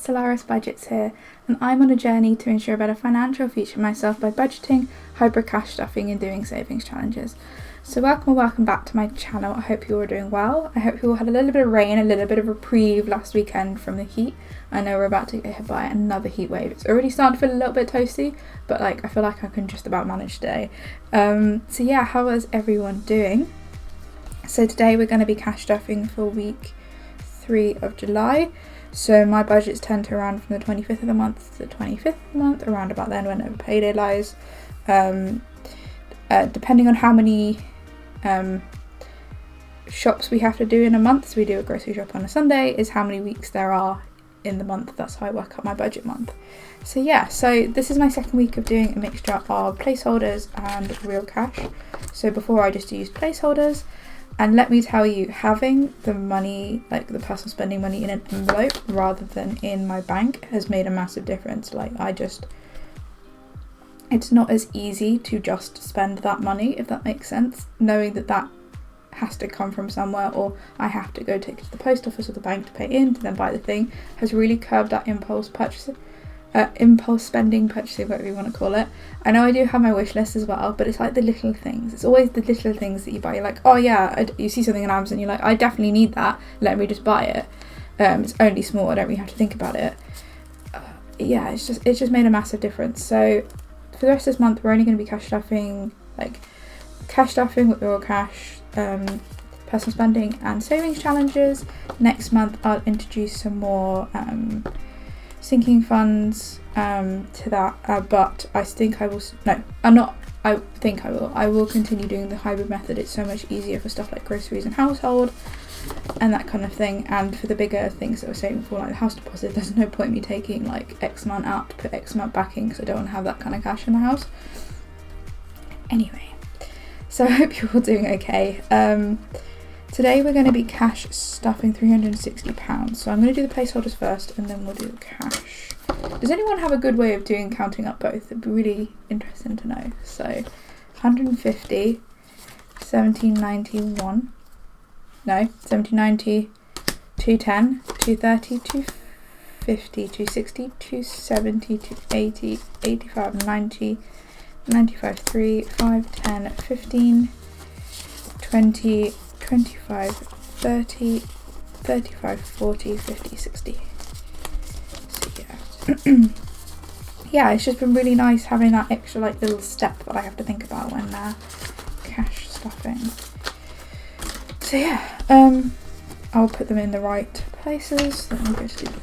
Solaris Budgets here, and I'm on a journey to ensure a better financial future for myself by budgeting, hybrid cash stuffing and doing savings challenges. So welcome back to my channel. I hope you all are doing well. I hope you all had a little bit of rain, a little bit of reprieve last weekend from the heat. I know we're about to get hit by another heat wave. It's already starting to feel a little bit toasty, but I feel like I can just about manage today. So yeah, how is everyone doing? So today we're going to be cash stuffing for week 3 of July. So my budgets tend to run from the 25th of the month to the 25th of the month, around about then whenever payday lies. Depending on how many shops we have to do in a month, so we do a grocery shop on a Sunday, is how many weeks there are in the month. That's how I work out my budget month. So yeah, so this is my second week of doing a mixture of placeholders and real cash. So before I just used placeholders. And let me tell you, having the money, like the personal spending money in an envelope rather than in my bank has made a massive difference. It's not as easy to just spend that money, if that makes sense. Knowing that that has to come from somewhere, or I have to go take it to the post office or the bank to pay in to then buy the thing, has really curbed that impulse spending, purchasing, whatever you want to call it. I know I do have my wish list as well, but it's like the little things. It's always the little things that you buy. You're like, oh yeah, you see something on Amazon, you're like, I definitely need that, let me just buy it. It's only small, I don't really have to think about it. Yeah, it's just made a massive difference. So for the rest of this month, we're only going to be cash stuffing with real cash, personal spending and savings challenges. Next month I'll introduce some more sinking funds to that, but I will continue doing the hybrid method. It's so much easier for stuff like groceries and household and that kind of thing, and for the bigger things that we're saving for, like the house deposit, there's no point me taking like X amount out to put X amount back in, because I don't want to have that kind of cash in the house. Anyway, so I hope you're all doing okay. Today we're going to be cash stuffing £360, so I'm going to do the placeholders first and then we'll do the cash. Does anyone have a good way of counting up both? It'd be really interesting to know. So 150, 1791, no, 1790, 210, 230, 250, 260, 270, 280, 85, 90, 95, 3, 5, 10, 15, 20, 25, 30, 35, 40, 50, 60. So yeah. Yeah, it's just been really nice having that extra little step that I have to think about when cash stuffing. So yeah, I'll put them in the right places. Let me go to the...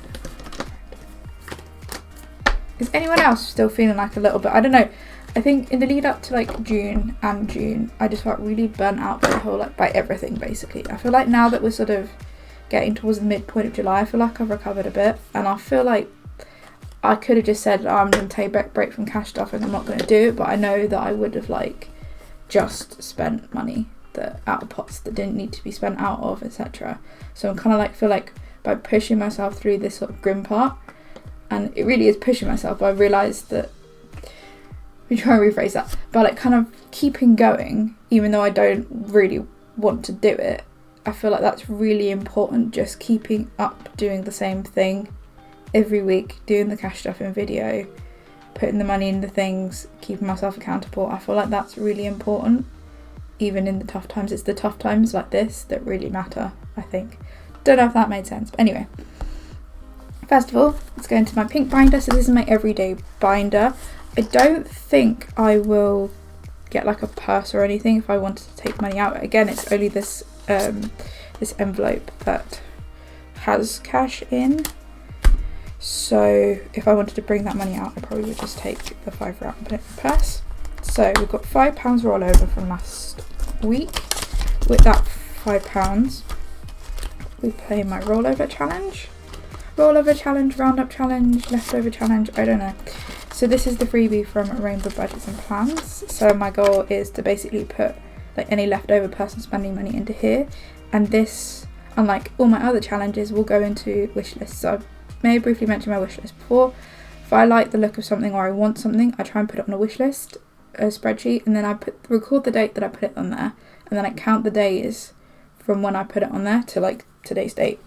Is anyone else still feeling a little bit, I don't know, I think in the lead up to June, I just felt really burnt out by the whole by everything basically. I feel like now that we're sort of getting towards the midpoint of July, I feel like I've recovered a bit, and I feel like I could have just said, I'm going to take a break from cash stuff and I'm not going to do it, but I know that I would have just spent money out of pots that didn't need to be spent out of, etc. So I'm kind of feel like by pushing myself through this sort of grim part, and it really is pushing myself, but I realised that, let me try and rephrase that, but kind of keeping going, even though I don't really want to do it, I feel like that's really important, just keeping up doing the same thing every week, doing the cash stuffing video, putting the money in the things, keeping myself accountable. I feel like that's really important, even in the tough times. It's the tough times like this that really matter, I think. Don't know if that made sense, but anyway. First of all, let's go into my pink binder. So this is my everyday binder. I don't think I will get a purse or anything if I wanted to take money out. Again, it's only this this envelope that has cash in. So if I wanted to bring that money out, I probably would just take the £5 out and put it in the purse. So we've got £5 rollover from last week. With that £5, we play my rollover challenge, roundup challenge, leftover challenge, I don't know. So this is the freebie from Rainbow Budgets and Plans. So my goal is to basically put any leftover personal spending money into here, and this, unlike all my other challenges, will go into wish lists. So I may have briefly mentioned my wish list before. If I like the look of something or I want something, I try and put it on a wish list, a spreadsheet, and then I record the date that I put it on there, and then I count the days from when I put it on there to today's date.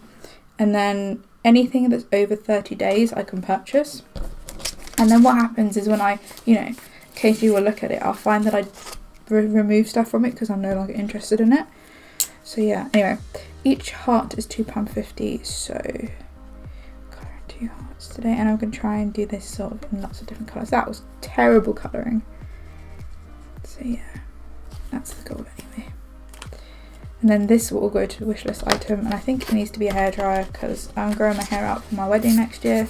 And then anything that's over 30 days I can purchase. And then what happens is when I, you know, occasionally will look at it, I'll find that I remove stuff from it because I'm no longer interested in it. So yeah, anyway, each heart is £2.50, so colouring 2 hearts today, and I'm going to try and do this sort of in lots of different colours. That was terrible colouring. So yeah, that's the goal anyway. And then this will all go to the wish list item, and I think it needs to be a hairdryer because I'm growing my hair out for my wedding next year.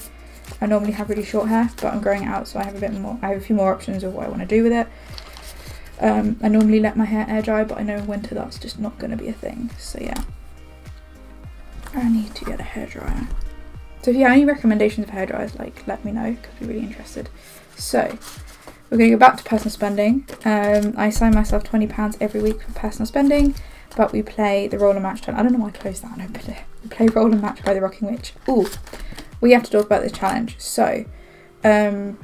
I normally have really short hair, but I'm growing it out, so I have a few more options of what I want to do with it. I normally let my hair air dry, but I know in winter that's just not going to be a thing. So yeah, I need to get a hairdryer. So if you have any recommendations of hairdryers, like, let me know because I'm really interested. So we're going to go back to personal spending. I assign myself £20 every week for personal spending, but we play the roller match. I don't know why I closed that and opened it. We play roller match by the Rocking Witch. Ooh, we have to talk about this challenge. So I'm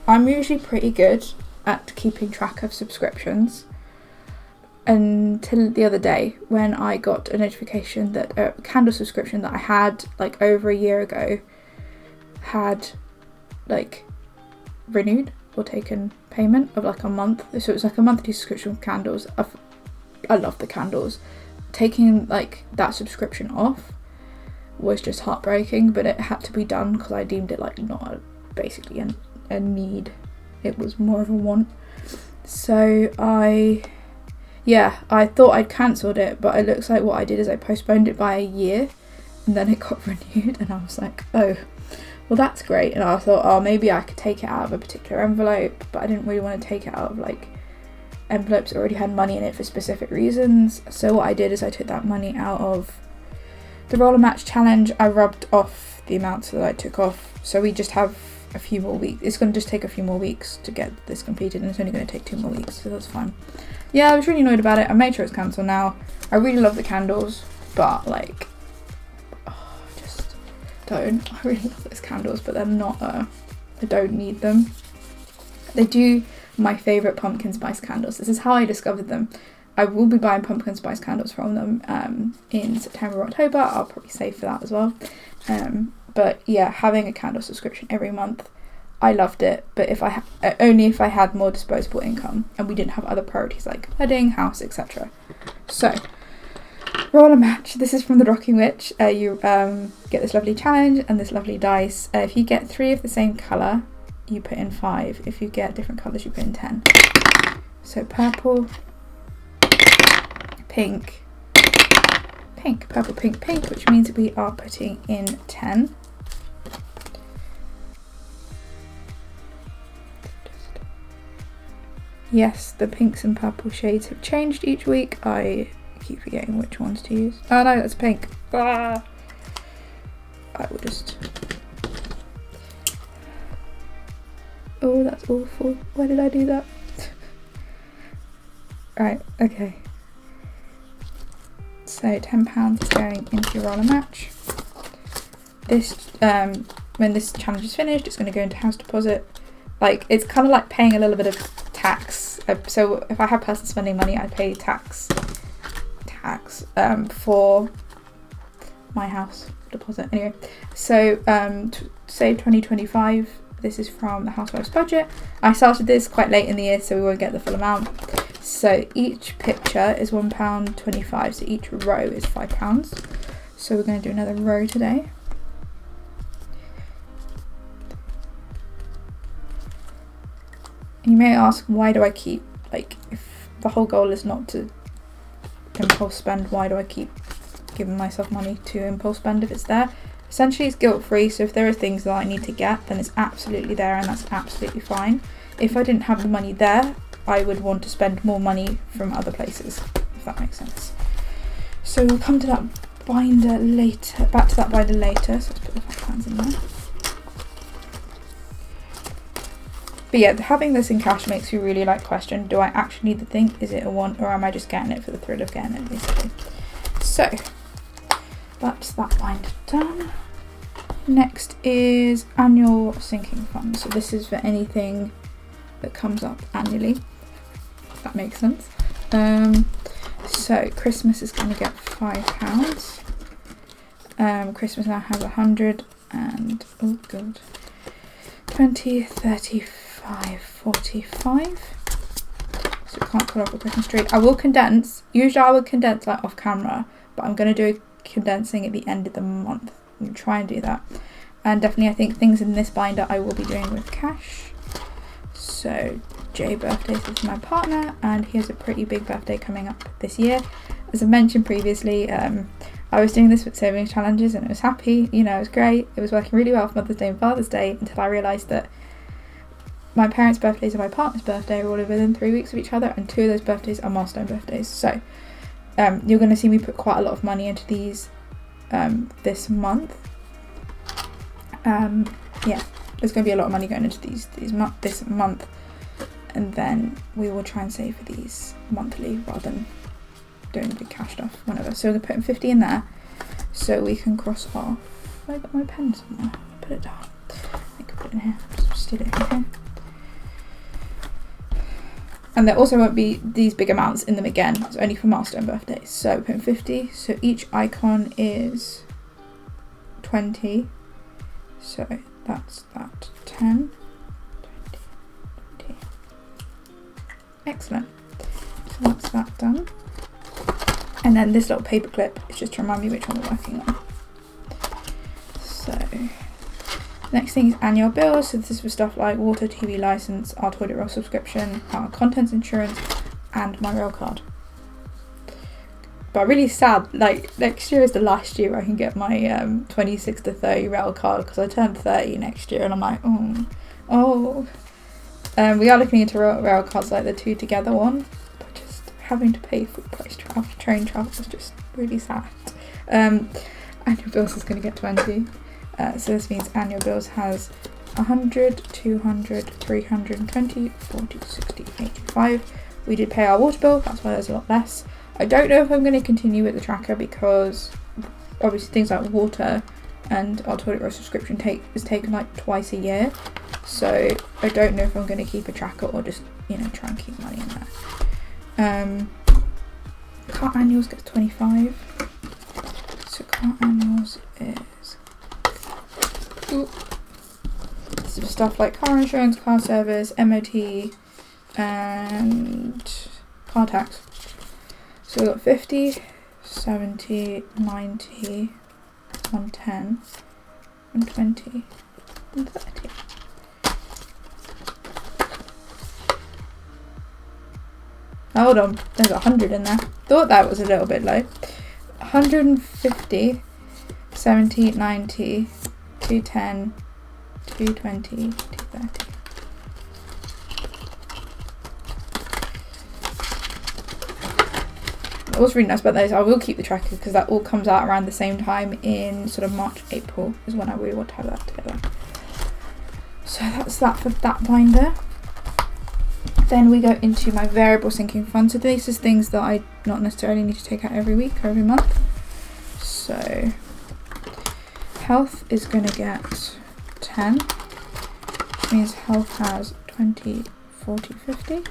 usually pretty good at keeping track of subscriptions until the other day when I got a notification that a candle subscription that I had like over a year ago had like renewed or taken payment of like a month. So it was like a monthly subscription of candles. I love the candles. Taking like that subscription off was just heartbreaking, but it had to be done because I deemed it like not basically a need. It was more of a want. So I thought I'd cancelled it, but it looks like what I did is I postponed it by a year and then it got renewed, and I was like, oh, well that's great. And I thought, oh, maybe I could take it out of a particular envelope, but I didn't really want to take it out of like envelopes that already had money in it for specific reasons. So what I did is I took that money out of the roller match challenge. I rubbed off the amounts that I took off, so we just have a few more weeks. It's going to just take a few more weeks to get this completed, and it's only going to take 2 more weeks, so that's fine. Yeah, I was really annoyed about it. I made sure it's cancelled now. I really love the candles, but like, I really love those candles, but they're not, I don't need them. They do my favourite pumpkin spice candles. This is how I discovered them. I will be buying pumpkin spice candles from them in September or October. I'll probably save for that as well. But yeah, having a candle subscription every month, I loved it. But only if I had more disposable income and we didn't have other priorities like wedding, house, etc. So, roller match. This is from the Rocking Witch. You get this lovely challenge and this lovely dice. If you get 3 of the same colour, you put in 5. If you get different colours, you put in 10. So purple, pink, purple, pink, which means we are putting in 10. Yes, the pinks and purple shades have changed each week. I keep forgetting which ones to use. Oh no, that's pink. Ah! I will just... Oh, that's awful. Why did I do that? Right, okay. So £10 is going into your roller match. This, when this challenge is finished, it's going to go into house deposit. Like, it's kind of like paying a little bit of tax. So if I have personal spending money, I pay tax for my house deposit. Anyway, so save 2025. This is from the Housewives budget. I started this quite late in the year, so we won't get the full amount. So each picture is £1.25, so each row is £5. So we're going to do another row today. You may ask, why do I keep, like, if the whole goal is not to impulse spend, why do I keep giving myself money to impulse spend if it's there? Essentially it's guilt-free, so if there are things that I need to get, then it's absolutely there and that's absolutely fine. If I didn't have the money there, I would want to spend more money from other places, if that makes sense. So we'll come to that binder later, back to that binder later, so let's put the £5 in there. But yeah, having this in cash makes you really like question, do I actually need the thing? Is it a want, or am I just getting it for the thrill of getting it, basically? So that's that binder done. Next is annual sinking fund. So this is for anything that comes up annually, if that makes sense. So Christmas is going to get £5. Christmas now has 100 and, oh god, 20, 35, 45. So I can't cut off a Christmas tree. I will condense. Usually I would condense like off camera, but I'm going to do condensing at the end of the month. I'm going to try and do that. And definitely I think things in this binder I will be doing with cash. So Jay birthdays with my partner, and he has a pretty big birthday coming up this year. As I mentioned previously, I was doing this with saving challenges and it was happy, you know, it was great. It was working really well for Mother's Day and Father's Day until I realised that my parents' birthdays and my partner's birthday are all within 3 weeks of each other, and 2 of those birthdays are milestone birthdays. So you're going to see me put quite a lot of money into these this month. Yeah, there's going to be a lot of money going into this month, and then we will try and save for these monthly rather than doing the big cash stuff whenever. So we're going to put 50 in there so we can cross off. Have I got my pen somewhere? Put it down. I can put it in here. Just steal it in here. And there also won't be these big amounts in them again. It's only for milestone birthdays. So we're putting 50. So each icon is 20. So that's that. 10, 20, 20. Excellent. So that's that done. And then this little paper clip is just to remind me which one we're working on. So next thing is annual bills. So this is for stuff like water, TV license, our toilet roll subscription, our contents insurance, and my rail card. But really sad, like next year is the last year I can get my 26 to 30 rail card, because I turned 30 next year and I'm like, oh. We are looking into rail cards, like the 2 together one, but just having to pay full price train travel is just really sad. Annual bills is going to get 20. So this means annual bills has 100, 200, 320, 40, 60, 85. We did pay our water bill, that's why there's a lot less. I don't know if I'm going to continue with the tracker, because obviously things like water and our toilet roll subscription is taken like twice a year. So I don't know if I'm going to keep a tracker or just, you know, try and keep money in there. Car annuals gets 25. So car annuals is... So stuff like car insurance, car service, MOT, and car tax. So we've got 50, 70, 90, 110, 120, and 30. Hold on, there's 100 in there. Thought that was a little bit low. 150, 70, 90, 210, 220, 230. What's really nice about those, I will keep the tracker because that all comes out around the same time in sort of March, April is when I really want to have that together. So that's that for that binder. Then we go into my variable sinking fund. So this is things that I not necessarily need to take out every week or every month. So health is going to get 10, which means health has 20, 40, 50.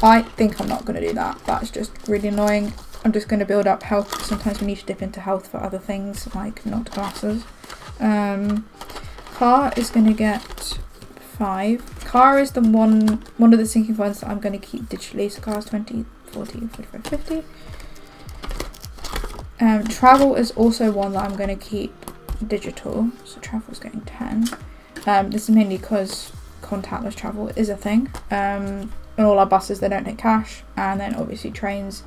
I think I'm not going to do that. That's just really annoying. I'm just going to build up health. Sometimes we need to dip into health for other things, like not glasses. Car is going to get 5. Car is the one of the sinking funds that I'm going to keep digitally. So car is 20, 40, 45, 50. Travel is also one that I'm going to keep digital. So travel is getting 10. This is mainly because contactless travel is a thing. On all our buses they don't take cash, and then obviously trains,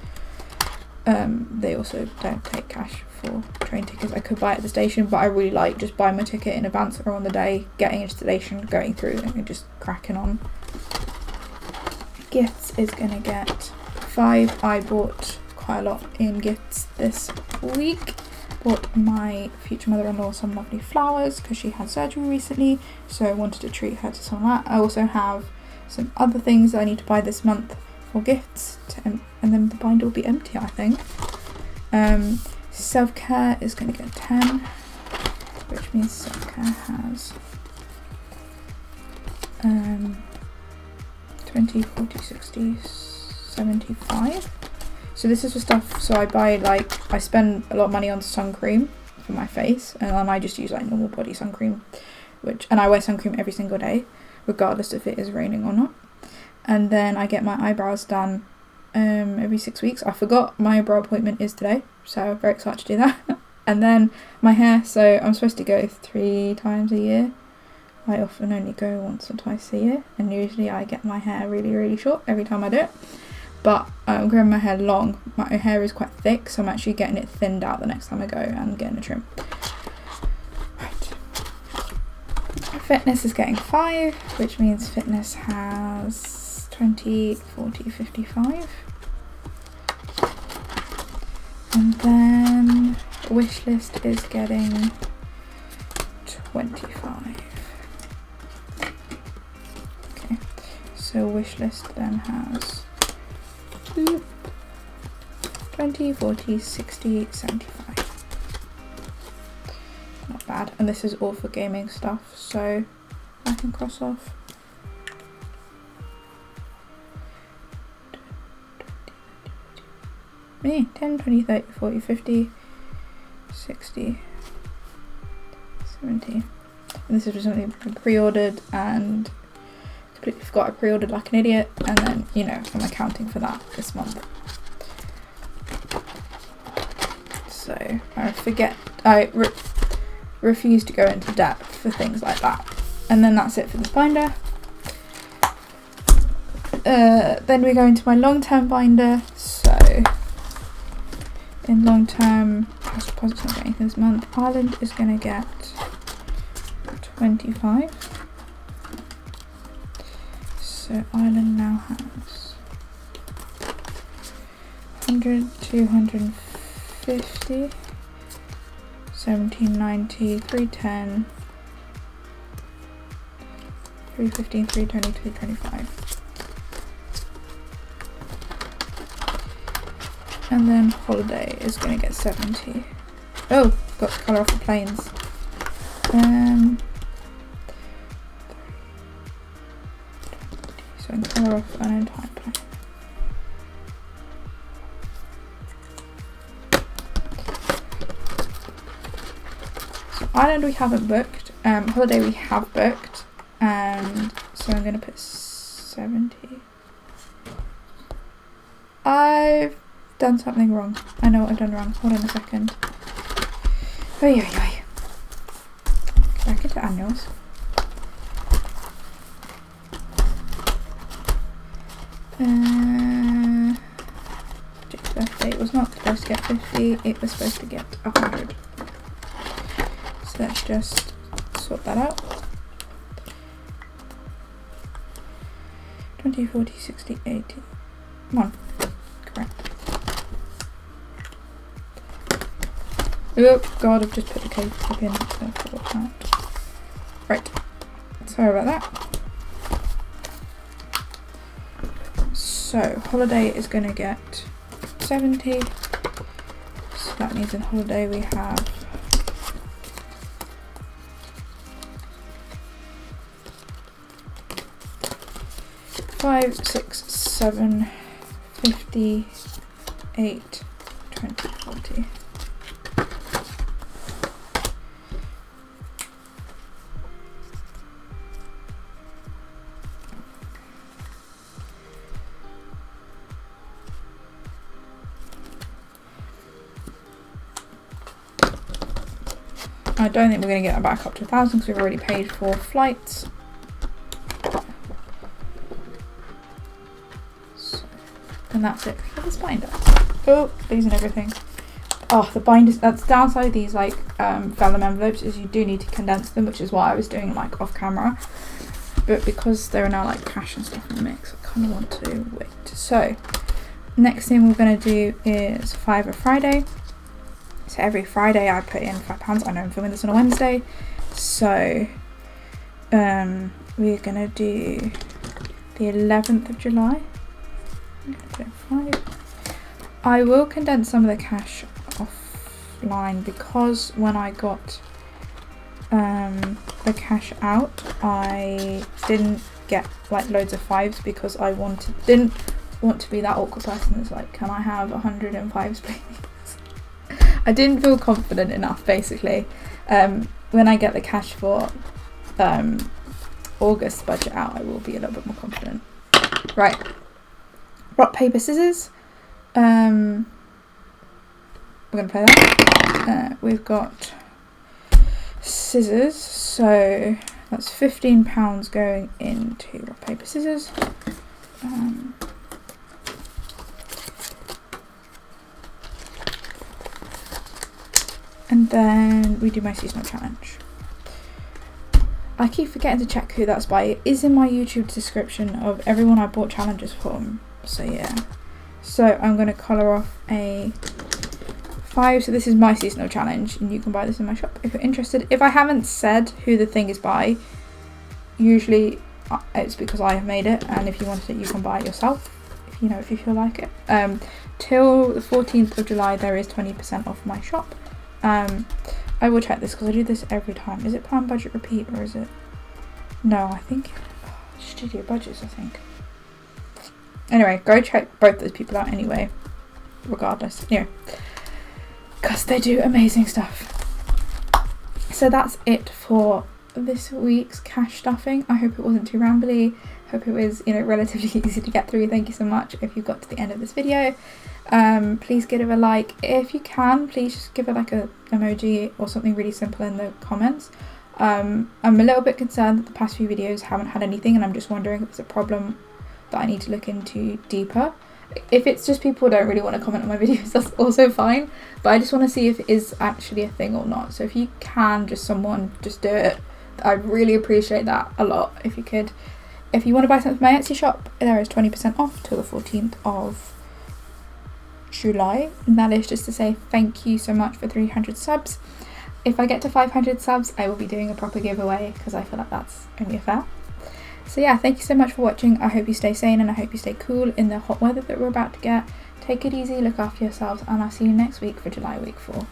they also don't take cash for train tickets. I could buy it at the station, but I really like just buying my ticket in advance or on the day, getting into the station, going through and just cracking on. Gifts is going to get 5. I bought quite a lot in gifts this week. Bought my future mother-in-law some lovely flowers because she had surgery recently, so I wanted to treat her to some of that. I also have some other things that I need to buy this month for gifts, and then the binder will be empty, I think. Self-care is going to get 10, which means self-care has 20, 40, 60, 75. So this is for stuff, so I buy like, I spend a lot of money on sun cream for my face, and then I just use like normal body sun cream, and I wear sun cream every single day, regardless if it is raining or not. And then I get my eyebrows done every 6 weeks. I forgot my eyebrow appointment is today, so I'm very excited to do that. And then my hair, so I'm supposed to go 3 times a year. I often only go once or twice a year, and usually I get my hair really, really short every time I do it. But I'm growing my hair long. My hair is quite thick, so I'm actually getting it thinned out the next time I go and getting a trim. Right. Fitness is getting 5, which means fitness has 20, 40, 55. And then wishlist is getting 25. Okay, so wishlist then has 20, 40, 60, 75. Not bad. And this is all for gaming stuff, so I can cross off. Me, 10, 20, 30, 40, 50, 60, 70. And this is something I pre-ordered and completely forgot I pre-ordered like an idiot, and then, you know, I'm accounting for that this month. So I forget, I refuse to go into debt for things like that. And then that's it for this binder. Then we go into my long-term binder. So in long-term, house deposits not getting anything this month. Ireland is going to get 25. So Ireland now has 100, 250, 1790, 310, 315, 320, 325. And then holiday is going to get 70. Oh, got to colour off the planes. So I can colour off an entire plane. So Ireland we haven't booked. Holiday we have booked. And so I'm going to put 70. I've done something wrong. I know what I've done wrong. Hold on a second. Oi, oi, oi. Back into annuals. Jake's birthday was not supposed to get 50, it was supposed to get 100. So let's just sort that out. 20, 40, 60, 80. Come on. Correct. Oh god, I've just put the cake clip in, so I forgot that. Right. Sorry about that. So, holiday is going to get 70. So that means in holiday we have 5, 6, 7, 50, 8, 20, 40. I don't think we're going to get that back up to 1,000 because we've already paid for flights. So, and that's it for this binder. Oh, losing everything. Oh, the binders, that's the downside of these like vellum envelopes is you do need to condense them, which is why I was doing like off camera. But because there are now like cash and stuff in the mix, I kind of want to wait. So, next thing we're going to do is Fiver Friday. So every Friday I put in £5. I know I'm filming this on a Wednesday. So we're going to do the 11th of July. I'm going to put in 5. I will condense some of the cash offline because when I got the cash out, I didn't get like loads of 5s because I didn't want to be that awkward person that's like, can I have 105s please? I didn't feel confident enough basically. When I get the cash for August budget out, I will be a little bit more confident. Right, rock, paper, scissors. We're going to play that. We've got scissors, so that's £15 going into rock, paper, scissors. And then we do my seasonal challenge. I keep forgetting to check who that's by. It is in my YouTube description of everyone I bought challenges from. So yeah. So I'm going to colour off a 5. So this is my seasonal challenge, and you can buy this in my shop if you're interested. If I haven't said who the thing is by, usually it's because I have made it, and if you wanted it, you can buy it yourself. If you feel like it. Till the 14th of July, there is 20% off my shop. I will check this because I do this every time. Is it plan, budget, repeat, or is it? No, I think Studio Budgets, I think. Anyway, go check both those people out anyway, regardless. Because they do amazing stuff. So that's it for this week's cash stuffing. I hope it wasn't too rambly. Hope it was, relatively easy to get through. Thank you so much if you got to the end of this video. Please give it a like. If you can, please just give it like a emoji or something really simple in the comments. I'm a little bit concerned that the past few videos haven't had anything, and I'm just wondering if it's a problem that I need to look into deeper. If it's just people don't really want to comment on my videos, that's also fine, but I just want to see if it is actually a thing or not. So if you can, just do it. I'd really appreciate that a lot if you could. If you want to buy something from my Etsy shop, there is 20% off till the 14th of July, and that is just to say thank you so much for 300 subs. If I get to 500 subs, I will be doing a proper giveaway because I feel like that's only fair. So yeah, thank you so much for watching. I hope you stay sane, and I hope you stay cool in the hot weather that we're about to get. Take it easy, look after yourselves, and I'll see you next week for July week 4.